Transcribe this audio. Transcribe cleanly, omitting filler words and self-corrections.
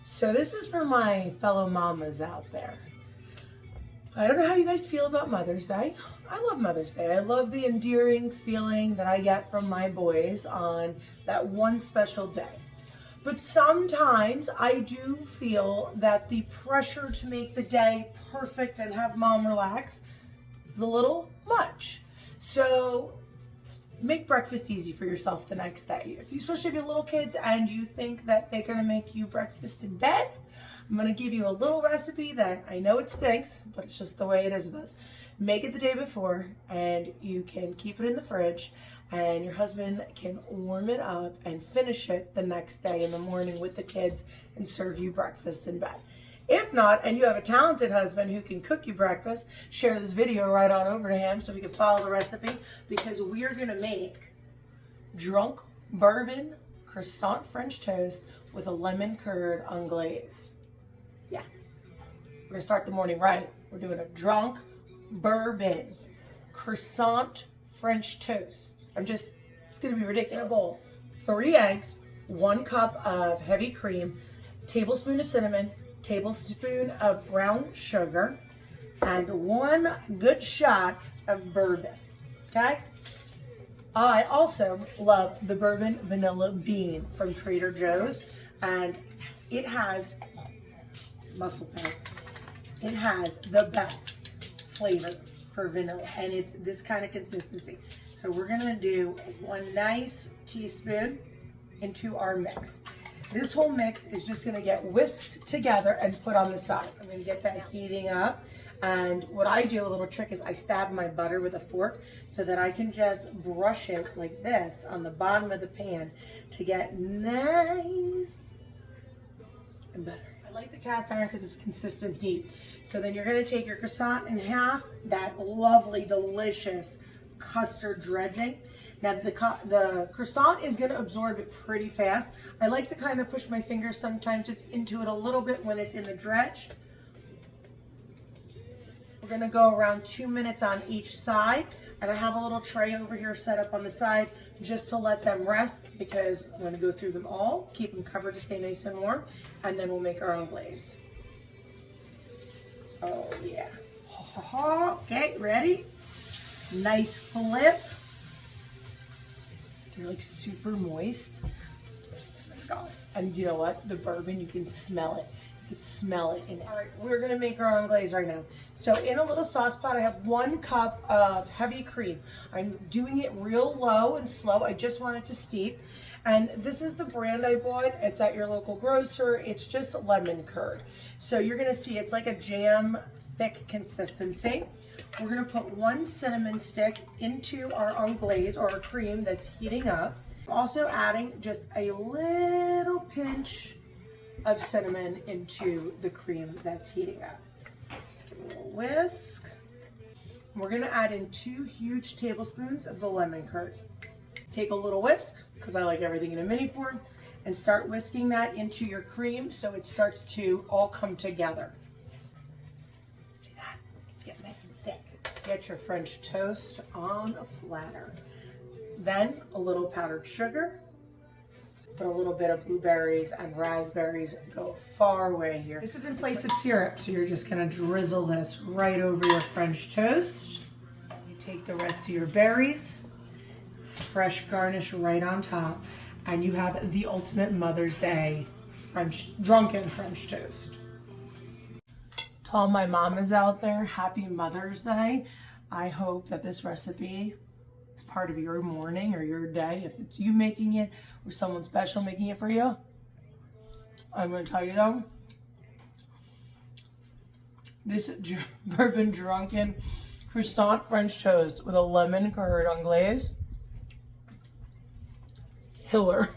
So this is for my fellow mamas out there. I don't know how you guys feel about Mother's Day. I love Mother's Day. I love the endearing feeling that I get from my boys on that one special day. But sometimes I do feel that the pressure to make the day perfect and have mom relax is a little much. So make breakfast easy for yourself the next day. Especially if you have little kids and you think that they're gonna make you breakfast in bed, I'm gonna give you a little recipe that I know it stinks, but it's just the way it is with us. Make it the day before and you can keep it in the fridge and your husband can warm it up and finish it the next day in the morning with the kids and serve you breakfast in bed. If not, and you have a talented husband who can cook you breakfast, share this video right on over to him so we can follow the recipe, because we are gonna make drunk bourbon croissant French toast with a lemon curd anglaise. Yeah, we're gonna start the morning right. We're doing a drunk bourbon croissant French toast. It's gonna be ridiculous. In a bowl, 3 eggs, 1 cup of heavy cream, tablespoon of cinnamon, tablespoon of brown sugar, and 1 good shot of bourbon, okay? I also love the Bourbon Vanilla Bean from Trader Joe's, and it has muscle power. It has the best flavor for vanilla, and it's this kind of consistency. So we're gonna do 1 nice teaspoon into our mix. This whole mix is just gonna get whisked together and put on the side. I'm gonna get that heating up. And what I do, a little trick, is I stab my butter with a fork so that I can just brush it like this on the bottom of the pan to get nice and butter. I like the cast iron because it's consistent heat. So then you're gonna take your croissant in half, that lovely, delicious custard dredging. Now the croissant is gonna absorb it pretty fast. I like to kind of push my fingers sometimes just into it a little bit when it's in the dredge. We're gonna go around 2 minutes on each side. And I have a little tray over here set up on the side just to let them rest, because I'm gonna go through them all, keep them covered to stay nice and warm, and then we'll make our own glaze. Oh yeah. Okay, ready? Nice flip. They're like super moist. Oh my God. And you know what? The bourbon, you can smell it. You can smell it in it. All right, we're gonna make our own glaze right now. So in a little sauce pot, I have 1 cup of heavy cream. I'm doing it real low and slow. I just want it to steep. And this is the brand I bought. It's at your local grocer. It's just lemon curd. So you're gonna see it's like a jam thick consistency. We're gonna put 1 cinnamon stick into our anglaise, or our cream that's heating up. Also adding just a little pinch of cinnamon into the cream that's heating up. Just give it a little whisk. We're gonna add in 2 huge tablespoons of the lemon curd. Take a little whisk, because I like everything in a mini form, and start whisking that into your cream so it starts to all come together. See that? It's getting nice and thick. Get your French toast on a platter. Then a little powdered sugar. Put a little bit of blueberries and raspberries. Go a far way here. This is in place of syrup, so you're just gonna drizzle this right over your French toast. You take the rest of your berries, fresh garnish right on top, and you have the ultimate Mother's Day drunken French toast. To all my mamas out there, happy Mother's Day. I hope that this recipe is part of your morning or your day. If it's you making it or someone special making it for you, I'm going to tell you though, this bourbon drunken croissant French toast with a lemon curd anglaise, killer.